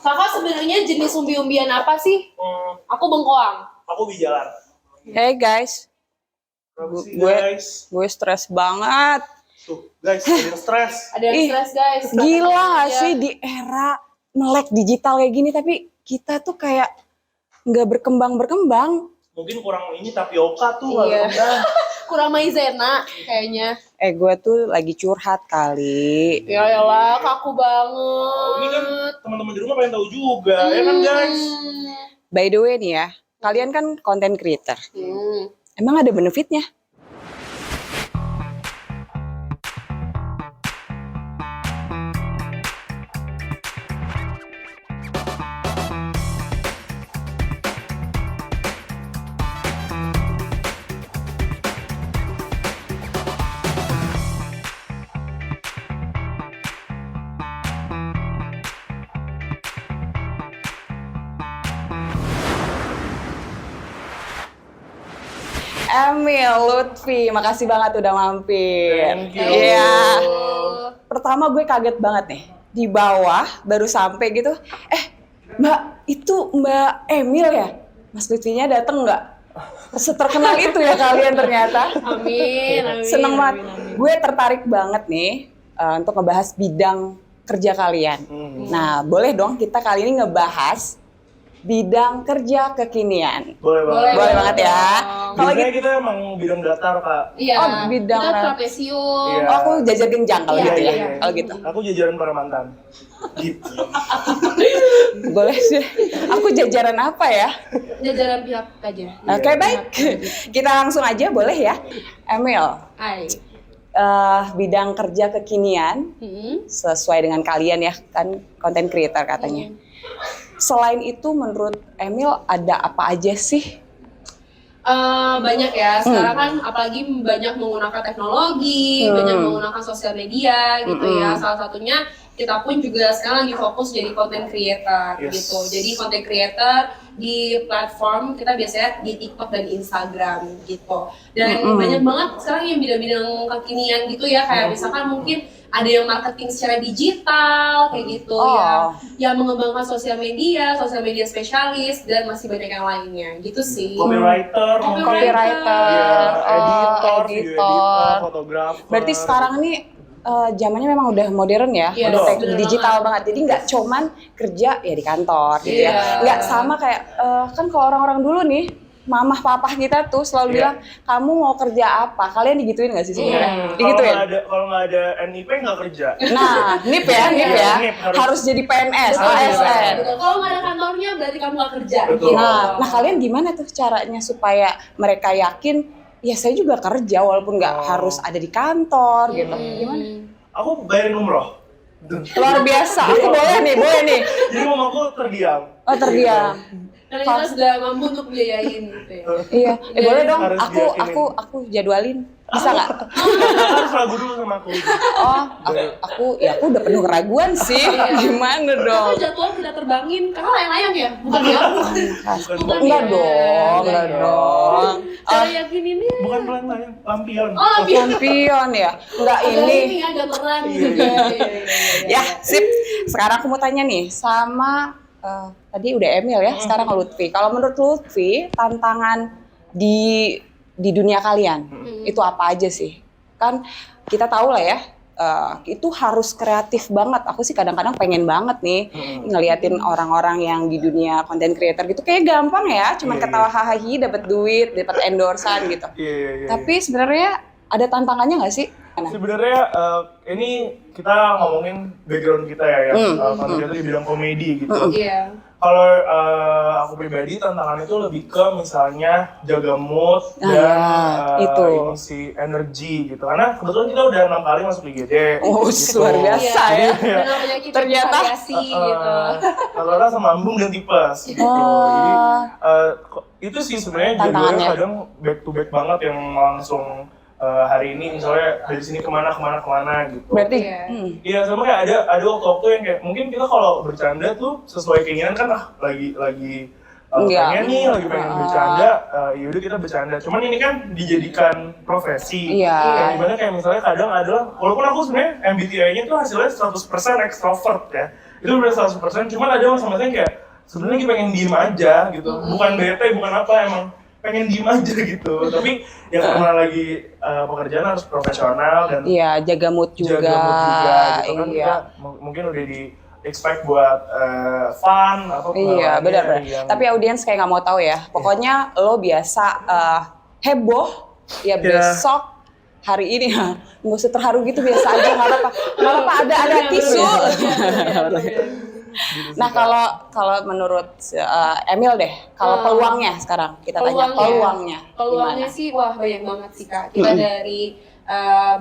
Kakak sebenarnya jenis umbi-umbian apa sih? Aku bengkoang. Aku bijalan. Hey guys, gue stres banget. Tuh guys, ada yang stres. Ada yang stres guys. Gila gak sih di era melek digital kayak gini, tapi kita tuh kayak nggak berkembang. Mungkin kurang ini tapioka tuh. Iya. Kurang maizena kayaknya. Gue tuh lagi curhat kali. Ya elah, kaku banget. Ini kan teman-teman di rumah pengen tahu juga, ya kan guys? By the way nih ya, kalian kan content creator. Emang ada benefitnya? Emil, Lutfi, makasih banget udah mampir. Thank you. Iya. Pertama gue kaget banget nih, di bawah baru sampai gitu. Mbak, itu Mbak Emil ya? Mas Lutfinya dateng nggak? Seterkenal itu ya kalian ternyata. Amin. Seneng banget. Gue tertarik banget nih untuk ngebahas bidang kerja kalian. Nah, boleh dong kita kali ini ngebahas bidang kerja kekinian. Boleh banget ya. Kalau kita emang bidang datar, Kak. Iya. Oh, bidang kita trapesium. Iya. Oh, aku jajar genjang kalau Iya, gitu ya. Iya. Kalau gitu. Aku jajaran para mantan. Gitu. Boleh sih. Aku jajaran apa ya? Jajaran pihak aja. Oke, baik. Kita langsung aja boleh ya. Emil, Hai. bidang kerja kekinian sesuai dengan kalian ya, kan content creator katanya. Selain itu menurut Emil ada apa aja sih? Banyak ya, sekarang kan apalagi banyak menggunakan teknologi, banyak menggunakan sosial media gitu ya. Salah satunya kita pun juga sekarang lagi fokus jadi content creator gitu. Jadi content creator di platform kita biasanya di TikTok dan Instagram gitu. Dan banyak banget sekarang yang bidang-bidang kekinian gitu ya, kayak misalkan mungkin ada yang marketing secara digital kayak gitu ya, yang mengembangkan sosial media spesialis dan masih banyak yang lainnya gitu sih. Copywriter, editor, fotografer. Berarti sekarang ini zamannya memang udah modern ya, Iya, udah bener digital banget. Jadi nggak cuman kerja ya di kantor gitu ya, nggak sama kayak kan kalau orang-orang dulu nih. Mamah papa kita tuh selalu bilang, kamu mau kerja apa? Kalian digituin nggak sih sebenarnya? Digituin? Kalau nggak ada NIP nggak kerja. Nah, NIP ya, harus jadi PNS, ASN. Kalau nggak ada kantornya berarti kamu nggak kerja. Betul. Gitu. Nah kalian gimana tuh caranya supaya mereka yakin, ya saya juga kerja walaupun nggak harus ada di kantor gitu. Gimana? Aku bayarin umroh. Luar biasa, aku boleh nih. Jadi mamaku terdiam. Oh terdiam. Karena kita sudah mampu untuk biayain gitu ya. Iya, boleh dong. Harus Aku jadwalin. Bisa nggak? Harus ragu dulu sama aku. Oh, aku udah penuh keraguan sih. Gimana dong? Kalau jadwal kita terbangin, kakak layang-layang ya? Bukan ya? Enggak dong. Cara yakin ini. Bukan layang-layang, lampion. Oh, Lampion ya? Enggak ini. Ini ya gamelan gitu. Ya, sip. Sekarang aku mau tanya nih sama tadi udah Emil ya, sekarang Lutfi. Kalau menurut Lutfi, tantangan di dunia kalian itu apa aja sih? Kan kita tahu lah ya, itu harus kreatif banget. Aku sih kadang-kadang pengen banget nih ngeliatin orang-orang yang di dunia content creator gitu, kayak gampang ya, cuman ketawa hahaha dapat duit, dapat endorsan gitu. Tapi sebenarnya ada tantangannya nggak sih? Sebenarnya ini kita ngomongin background kita ya, content creator di bidang komedi gitu. Iya. Kalau aku pribadi tantangan itu lebih ke misalnya jaga mood dan ini si energi gitu. Karena kebetulan kita udah 6 kali masuk IGD. Oh, gitu. luar biasa ya. Ternyata gitu. Kalau sama ambung dan tipes gitu. Jadi itu sih sebenarnya jadwalnya kadang back to back banget yang langsung hari ini misalnya dari sini kemana gitu. Berarti iya sama kayak ada waktu-waktu yang kayak mungkin kita kalau bercanda tuh sesuai keinginan kan lagi pengen bercanda, yaudah kita bercanda. Cuman ini kan dijadikan profesi. Iya. Dimana kayak misalnya kadang adalah walaupun aku sebenarnya MBTI-nya tuh hasilnya 100% extrovert ya. itu udah 100%. Cuman ada masa-masa yang kayak sebenarnya kita pengen diem aja gitu, bukan bete, bukan apa, emang pengen diem aja gitu. Tapi yang karena lagi pekerjaan harus profesional dan iya, jaga mood juga. gitu kan. Iya. Kita mungkin udah di expect buat fun apa. Iya, benar-benar. Tapi audiens kayak nggak mau tahu ya. Pokoknya lo biasa heboh, ya besok hari ini ya nggak usah terharu gitu, biasa aja, nggak apa-apa, ada tisu. Nah kalau menurut Emil deh, kalau peluangnya sekarang kita tanya peluangnya gimana? Sih wah banyak banget sih Kak. Kita dari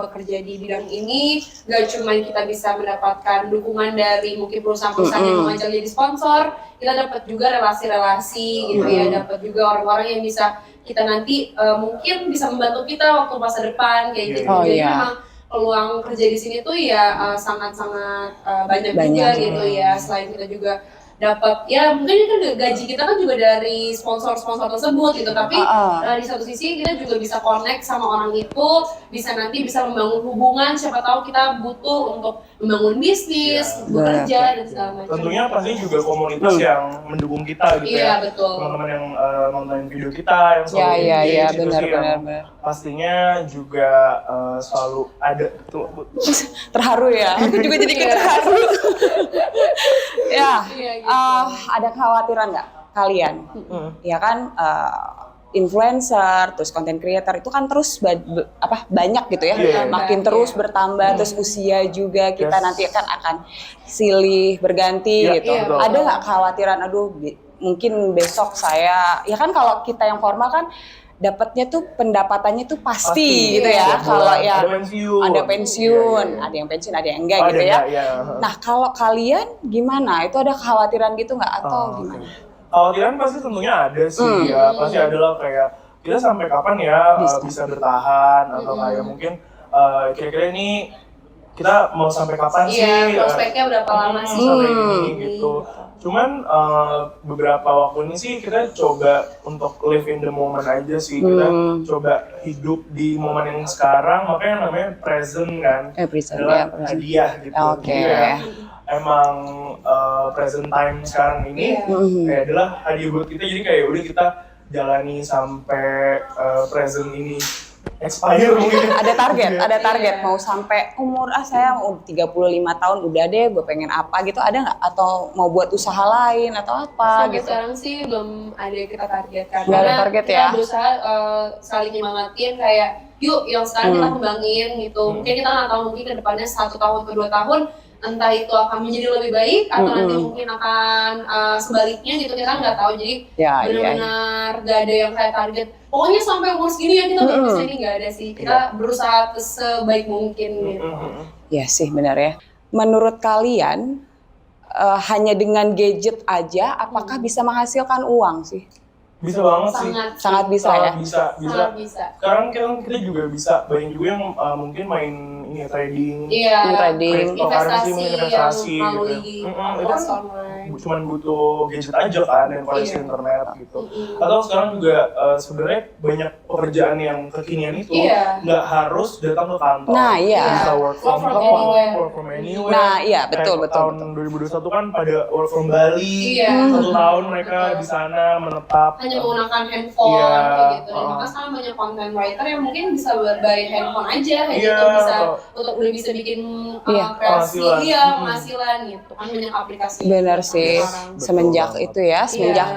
bekerja di bidang ini gak cuma kita bisa mendapatkan dukungan dari mungkin perusahaan-perusahaan yang mengajak jadi sponsor, kita dapat juga relasi-relasi gitu ya, dapat juga orang-orang yang bisa kita nanti mungkin bisa membantu kita waktu masa depan kayak gitu. Jadi memang peluang kerja di sini tuh ya sangat-sangat banyak juga gitu ya. Selain kita juga dapat ya mungkin kan gaji kita kan juga dari sponsor-sponsor tersebut gitu, tapi di satu sisi kita juga bisa connect sama orang itu, nanti bisa membangun hubungan, siapa tahu kita butuh untuk membangun bisnis, bekerja dan segala macam. Tentunya pasti juga komunitas yang mendukung kita gitu ya. Betul. Teman-teman yang nonton video kita yang selalu engage gitu sih, yang pastinya juga selalu ada tuh. Terharu ya, aku juga jadi terharu. Ada kekhawatiran nggak kalian? Ya kan influencer, terus content creator itu kan terus banyak gitu ya, makin terus bertambah, terus usia juga kita nanti akan silih berganti gitu. Ada nggak kekhawatiran? Aduh, mungkin besok saya, ya kan kalau kita yang formal kan dapatnya tuh pendapatannya tuh pasti gitu ya. Kalau ya ada pensiun, ada yang pensiun, ada yang enggak gitu ya. Nah kalau kalian gimana? Itu ada kekhawatiran gitu nggak atau gimana? Kekhawatiran pasti tentunya ada sih ya, pasti adalah kayak kita sampai kapan ya bisa bertahan atau kayak mungkin kira-kira ini kita mau sampai kapan sih? Iya, prospeknya berapa lama sih sampai ini gitu. Cuman beberapa waktu ini sih kita coba untuk live in the moment aja sih, kita coba hidup di momen yang sekarang, makanya namanya present kan, adalah hadiah gitu. Jadi ya, emang present time sekarang ini kayak adalah hadiah buat kita, jadi kayak udah kita jalani sampai present ini expire mungkin. Ada target mau sampai umur saya mau 35 tahun udah deh gue pengen apa gitu, ada nggak? Atau mau buat usaha lain atau apa sampai gitu? Sekarang sih belum ada kita targetkan. Nggak ada target kita ya? berusaha saling nyemangatin kayak yuk yang sekarang kita kembangin gitu. Mungkin kita nggak tahu, mungkin ke depannya 1 tahun ke 2 tahun entah itu akan menjadi lebih baik atau nanti mungkin akan sebaliknya gitu, kita nggak tahu. Jadi benar-benar nggak ada yang kayak target pokoknya sampai umur segini ya kita udah bisa, ini nggak ada sih. Kita berusaha sebaik mungkin gitu. Ya sih benar ya. Menurut kalian hanya dengan gadget aja apakah bisa menghasilkan uang sih? Bisa banget sih. Sangat bisa ya. Bisa. Sekarang kita juga bisa, banyak juga yang mungkin main ini trading, investasi yang melalui kelas online. Cuman butuh gadget aja kan dan koneksi internet gitu. Atau sekarang juga sebenarnya banyak pekerjaan yang kekinian itu nggak harus datang ke kantor. Nah bisa work from anywhere. Nah iya betul. Tahun 2021 kan pada work from Bali, 1 tahun mereka di sana menetap. Hanya menggunakan handphone kayak gitu. Maka sekarang banyak content writer yang mungkin bisa by handphone aja kayak gitu, bisa untuk udah bisa bikin kreasi penghasilan gitu kan, banyak aplikasi. Benar sih. Semenjak itu ya, semenjak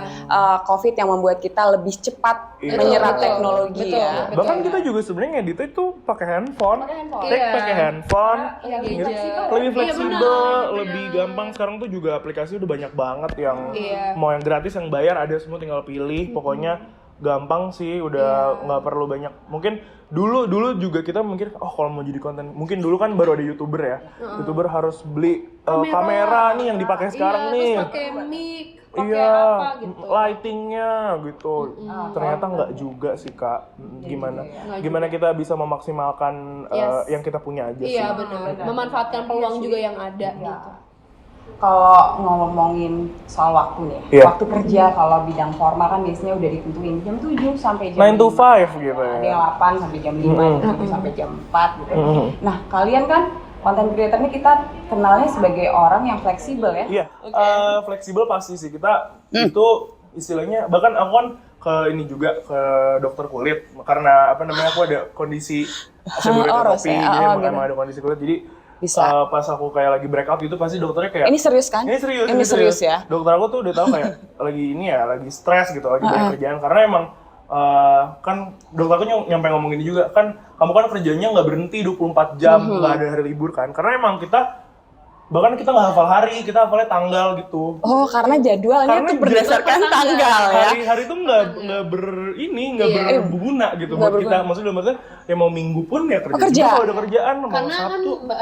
COVID yang membuat kita lebih cepat menyerap teknologi ya. Bahkan kita juga sebenarnya ngedit itu pakai handphone. Pakai handphone. Lebih fleksibel, lebih gampang. Sekarang tuh juga aplikasi udah banyak banget yang mau yang gratis, yang bayar ada semua, tinggal pilih. Pokoknya gampang sih, udah nggak perlu banyak. Mungkin dulu juga kita mikir, kalau mau jadi konten, mungkin dulu kan baru ada YouTuber ya. YouTuber harus beli kamera nih yang dipakai sekarang nih. Terus pakai mic, pakai apa gitu. Lightingnya gitu. Ternyata nggak juga sih Kak. Gimana kita bisa memaksimalkan yang kita punya aja sih. Iya benar. Memanfaatkan peluang juga yang ada gitu. Kalau ngomongin soal waktu nih, waktu kerja kalau bidang formal kan biasanya udah ditentuin jam 7 sampai jam 9 to 5 gitu ya. Ada yang 8 sampai jam 5, sampai jam 4 gitu. Nah, kalian kan content creator ini kita kenalnya sebagai orang yang fleksibel ya. Iya, fleksibel pasti sih kita itu istilahnya, bahkan aku kan ke ini juga ke dokter kulit karena apa namanya aku ada kondisi seborrheic atopi, jadi emang ada kondisi kulit, jadi bisa. pas aku kayak lagi breakout gitu pasti dokternya kayak Ini serius kan? ini serius, Ini serius ya. Dokter aku tuh udah tahu kayak lagi ini ya, lagi stres gitu, lagi banyak kerjaan karena emang kan dokter aku nyampe ngomong ini juga kan, kamu kan kerjanya nggak berhenti 24 jam, nggak ada hari libur kan, karena emang kita bahkan kita nggak hafal hari, kita hafalnya tanggal gitu. Oh, karena jadwalnya tuh berdasarkan tanggal ya. Hari-hari tuh nggak berguna gitu buat kita. Maksudnya ya mau minggu pun ya kerja juga kalau ada kerjaan, mau karena Sabtu. kan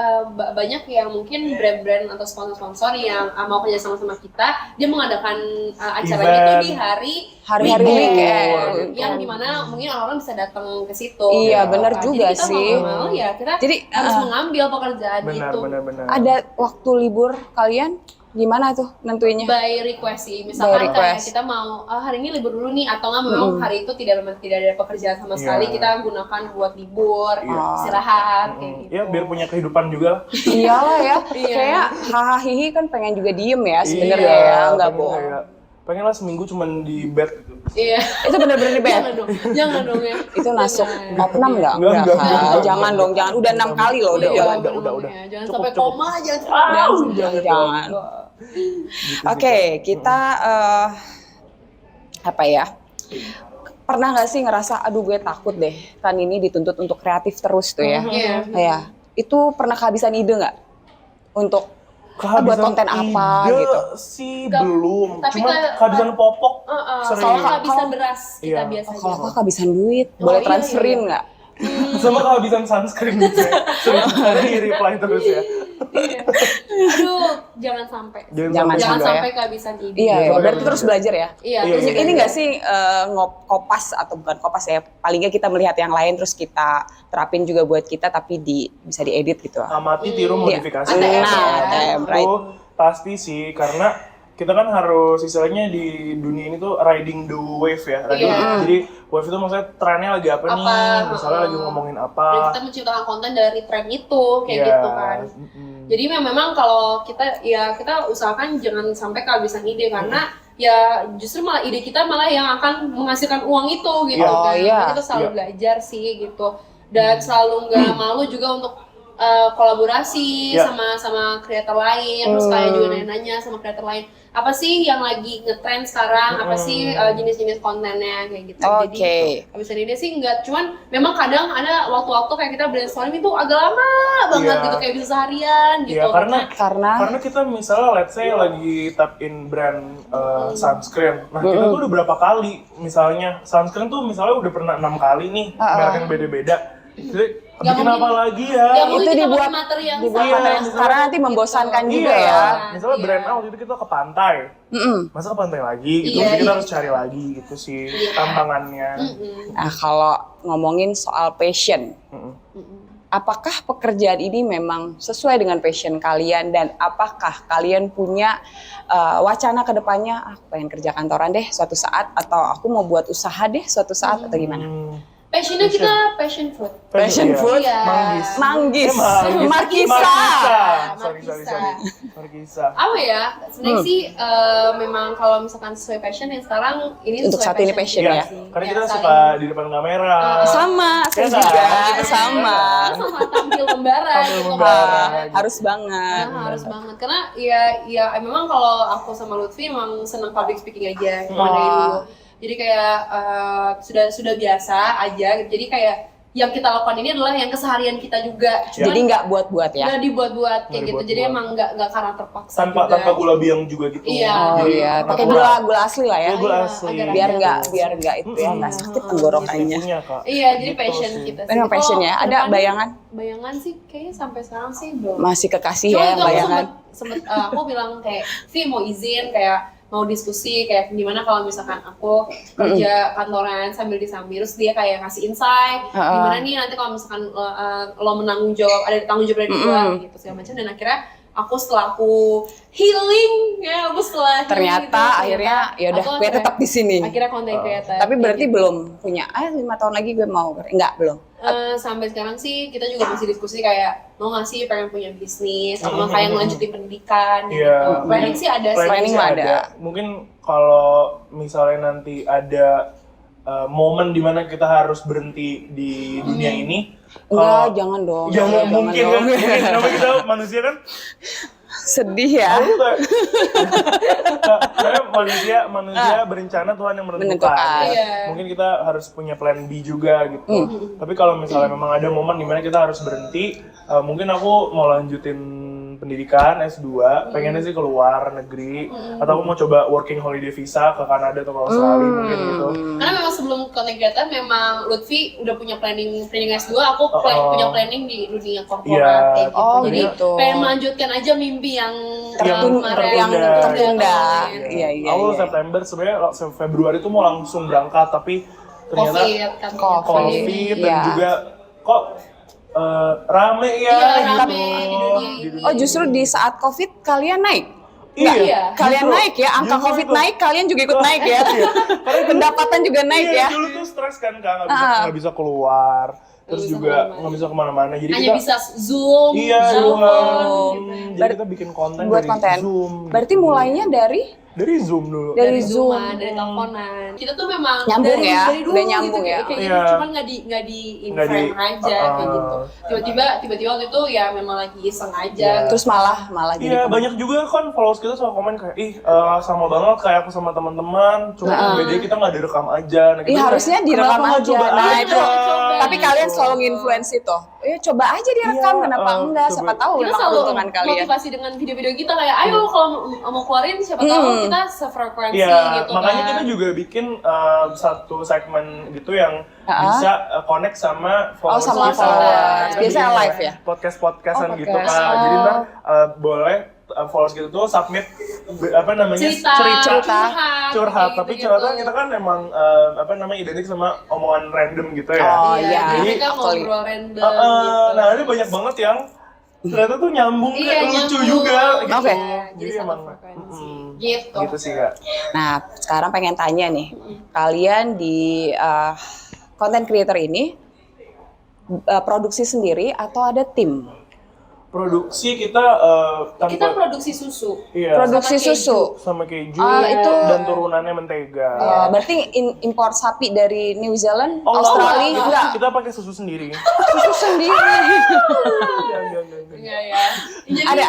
banyak yang mungkin brand-brand atau sponsor-sponsor yang mau kerja sama kita, dia mengadakan acaranya itu di hari-hari weekend, yang dimana mungkin orang-orang bisa datang ke situ. Iya, benar juga jadi kita sih. mau ya kita harus mengambil pekerjaan itu. Benar. Ada waktu libur kalian gimana tuh nentuinnya? By request sih, misalkan By kayak request. kita mau hari ini libur dulu nih, atau nggak memang hari itu tidak ada pekerjaan sama sekali, kita gunakan buat libur, istirahat kayak gitu. Ya biar punya kehidupan juga. Iyalah ya, kayak hahaha hihi kan pengen juga diem ya sebenarnya ya, nggak bohong. Pengen lah seminggu cuman di bed gitu. Iya. Itu bener-bener di bed. Jangan dong ya. Itu masuk opnam nggak? Enggak. Jangan dong, jangan. Udah 6 kali loh. Udah. Jangan Cukup, sampai cukup. koma, jangan. Oke, kita apa ya? Pernah nggak sih ngerasa, aduh gue takut deh, kan ini dituntut untuk kreatif terus tuh ya? Iya. Ya, itu pernah kehabisan ide nggak untuk buat konten apa ide gitu? sih belum, tapi cuma kehabisan popok sering. Soalnya kehabisan beras kita Iya. biasanya. Kalau aku kehabisan duit, boleh iya, transferin iya. nggak? Sama kehabisan sunscreen gitu ya. Sering kali reply terus ya. Aduh, jangan sampai. Jangan Jangan sampai sampai kehabisan ide. Iya, Iya, berarti bener. terus belajar ya? Iya, Iya, terus iya. Ini nggak sih kopas atau bukan kopas ya? Paling nggak kita melihat yang lain terus kita terapin juga buat kita, tapi bisa diedit gitu. Amati, tiru, modifikasi. Nah, right. Itu pasti sih, karena kita kan harus istilahnya di dunia ini tuh riding the wave ya. Jadi wave itu maksudnya trennya lagi apa nih, misalnya lagi ngomongin apa. Dan kita menciptakan konten dari tren itu, kayak Iya. gitu kan. Jadi memang kalau kita usahakan jangan sampai kehabisan ide, karena ya justru malah ide kita malah yang akan menghasilkan uang itu gitu Oh, kan. iya. Kita selalu belajar sih gitu, dan selalu nggak malu juga untuk kolaborasi sama kreator lain, terus kayak juga nanya sama kreator lain, apa sih yang lagi ngetrend sekarang, apa sih jenis-jenis kontennya kayak gitu. Jadi kehabisan ide sih enggak, cuman memang kadang ada waktu-waktu kayak kita brainstorming itu agak lama banget gitu, kayak bisa seharian gitu. Iya, karena kita misalnya let's say lagi tap in brand sunscreen. Nah, kita tuh udah berapa kali misalnya sunscreen tuh misalnya udah pernah 6 kali nih, merek yang beda-beda. Jadi bikin apa lagi ya? Itu dibuat materi yang karena nanti membosankan juga ya. Misalnya brand A waktu itu kita ke pantai, masa ke pantai lagi gitu, jadi kita harus cari lagi gitu sih tantangannya. Nah, kalau ngomongin soal passion, apakah pekerjaan ini memang sesuai dengan passion kalian, dan apakah kalian punya wacana ke depannya, aku pengen kerja kantoran deh suatu saat, atau aku mau buat usaha deh suatu saat, atau gimana? Passionnya kita passion fruit. Passion fruit? Manggis. Markisa. Markisa. Apa ya? Sebenarnya sih memang kalau misalkan sesuai passion yang sekarang ini untuk sesuai saat ini passion ya. Karena kita suka di depan kamera. Sama, saya juga sama. Sama tampil membara gitu. Harus banget. Harus banget. Karena ya memang kalau aku sama Lutfi emang seneng public speaking aja dari dulu. Jadi kayak sudah biasa aja. Jadi kayak yang kita lakukan ini adalah yang keseharian kita juga. Jadi nggak buat-buat ya? Nggak dibuat-buat kayak gitu. Jadi emang nggak karena terpaksa. Tanpa gula biang juga gitu. Iya. Oh iya, pakai gula asli lah ya. Gula asli. Biar nggak itu ya, nggak sakit tenggorokannya. Iya, jadi passion kita sih. Memang passion ya. Ada bayangan? Bayangan sih kayaknya sampai sekarang sih belum. Masih kekasih ya bayangan. Sempet aku bilang kayak, Vi mau izin kayak mau diskusi kayak gimana kalau misalkan aku kerja kantoran sambil terus dia kayak ngasih insight gimana nih nanti kalau misalkan lo menanggung jawab, ada tanggung jawab dari gua gitu segala macam. Dan akhirnya aku setelah aku healing ya, aku lah. Ternyata akhirnya ya udah gue tetap di sini. Akhirnya content creator. Tapi berarti belum punya 5 tahun lagi gue mau. Enggak, belum. Sampai sekarang sih kita juga masih diskusi kayak mau nggak sih pengen punya bisnis atau kayak ngelanjutin pendidikan gitu. Planning sih ada sih. Planning ada. Mungkin kalau misalnya nanti ada momen dimana kita harus berhenti di dunia ini. Enggak, jangan dong. Jangan mungkin kan. Mungkin namanya kita manusia kan. Sedih ya. Kayak manusia berencana, Tuhan yang menentukan. Mungkin kita harus punya plan B juga gitu. Tapi kalau misalnya memang ada momen dimana kita harus berhenti, mungkin aku mau lanjutin pendidikan S2, pengennya sih keluar negeri, atau aku mau coba working holiday visa ke Kanada atau ke Australia mungkin gitu. Karena memang sebelum content creator memang Lutfi udah punya planning S2, aku punya planning di dunia korporat kayak gitu. Jadi pengen melanjutkan aja mimpi yang tertunda. Iya. Aku September sebenarnya Februari itu mau langsung berangkat, tapi ternyata COVID dan juga kok rame ya gitu. Di dunia. Oh, justru di saat COVID kalian naik? Iya. Kalian naik ya, angka COVID naik, kalian juga ikut naik ya. Pendapatan juga naik ya. Dulu tuh stres kan, nggak bisa keluar. Terus juga nggak bisa kemana-mana, jadi hanya kita bisa Zoom, Zoom. Jadi kita bikin konten buat dari konten. Zoom. Berarti mulainya dari Zoom dulu. Dari Zoom, dari teleponan. Kita tuh memang nyambung dari dulu udah nyambung gitu, ya. Kayak cuman nggak di in-frame aja kayak gitu. Tiba-tiba waktu itu ya memang lagi iseng aja. Terus malah jadi. Iya, banyak juga kan followers kita suka komen kayak sama banget kayak aku sama teman-teman, cuma bedanya kita nggak direkam aja. Nah, Iya, harusnya direkam aja. Nah, itu. Tapi kalian selalu nge-influence itu. Coba aja direkam, kenapa enggak? Siapa tahu kita memang selalu keuntungan kalian. motivasi dengan video-video kita kayak ayo kalau mau keluarin siapa tahu kita sefrekuensi gitu kan. Makanya kita juga bikin satu segmen gitu yang bisa connect sama followers sama kita. followers. Biasanya live ya? Podcast-podcastan gitu kan. Jadi ntar boleh followers gitu tuh submit cerita curhat, tapi curhatnya kita kan emang identik sama omongan random gitu ya. Oh iya. Jadi mereka ngobrol random gitu. Nah, ini banyak banget yang ternyata tuh nyambung, lucu juga gitu. Oke. Jadi emang gitu sih Kak. Nah, sekarang pengen tanya nih. Kalian di content creator ini produksi sendiri atau ada tim? Produksi kita kita produksi susu. Iya. Produksi susu Sama keju itu dan turunannya mentega. berarti impor sapi dari New Zealand, Australia enggak? Kita pakai susu sendiri. Susu sendiri. Iya ya. Jadi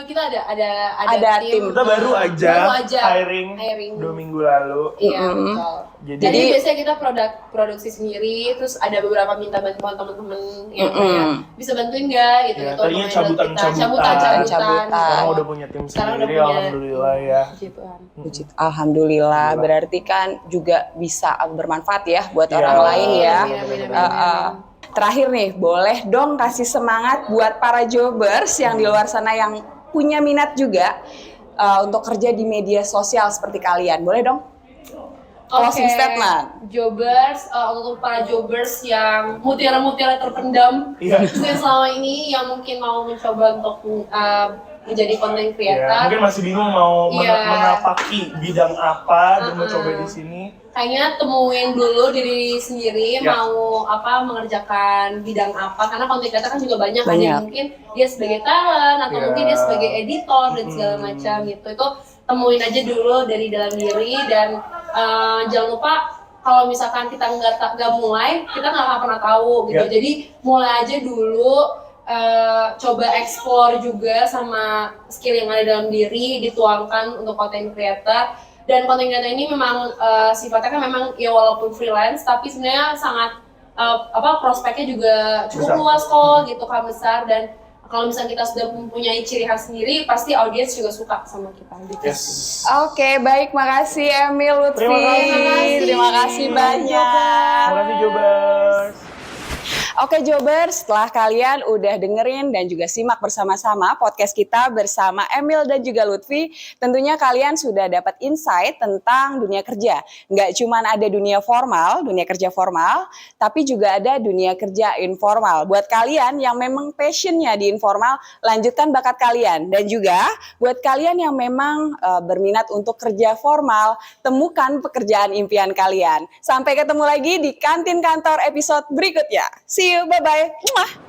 kita ada tim. Kita baru aja hiring 2 minggu lalu. Iya, betul. Jadi biasanya kita produksi sendiri, terus ada beberapa minta bantuan teman-teman yang kayak bisa bantuin nggak gitu. Tadinya cabutan. Sekarang udah punya tim sendiri, alhamdulillah ya. Alhamdulillah, berarti kan juga bisa bermanfaat ya buat orang lain ya. Terakhir nih, boleh dong kasih semangat buat para jobbers yang di luar sana yang punya minat juga untuk kerja di media sosial seperti kalian. Boleh dong? Closing statement. Jobbers, untuk para jobbers yang mutiara-mutiara terpendam yang selama ini yang mungkin mau mencoba untuk menjadi content creator. Mungkin masih bingung mau menapaki bidang apa dan mencoba di sini. Kayaknya temuin dulu diri sendiri mau mengerjakan bidang apa, karena content creator kan juga banyak. Kan mungkin dia sebagai talent atau mungkin dia sebagai editor dan segala macam gitu. Itu temuin aja dulu dari dalam diri dan jangan lupa kalau misalkan kita nggak mulai, kita nggak akan pernah tahu gitu. Jadi mulai aja dulu, coba explore juga sama skill yang ada dalam diri, dituangkan untuk content creator. Dan content creator ini memang sifatnya kan memang ya walaupun freelance, tapi sebenarnya sangat prospeknya juga cukup luas kok gitu kan, besar. Dan kalau misalnya kita sudah mempunyai ciri khas sendiri, pasti audiens juga suka sama kita gitu. Oke, baik, makasih Emil, Lutfi. Terima kasih banyak. Terima kasih Jobbers. Oke Jobers, setelah kalian udah dengerin dan juga simak bersama-sama podcast kita bersama Emil dan juga Lutfi, tentunya kalian sudah dapat insight tentang dunia kerja. Nggak cuma ada dunia formal, dunia kerja formal, tapi juga ada dunia kerja informal. Buat kalian yang memang passionnya di informal, lanjutkan bakat kalian. Dan juga buat kalian yang memang berminat untuk kerja formal, temukan pekerjaan impian kalian. Sampai ketemu lagi di Kantin Kantor episode berikutnya. See you, bye-bye.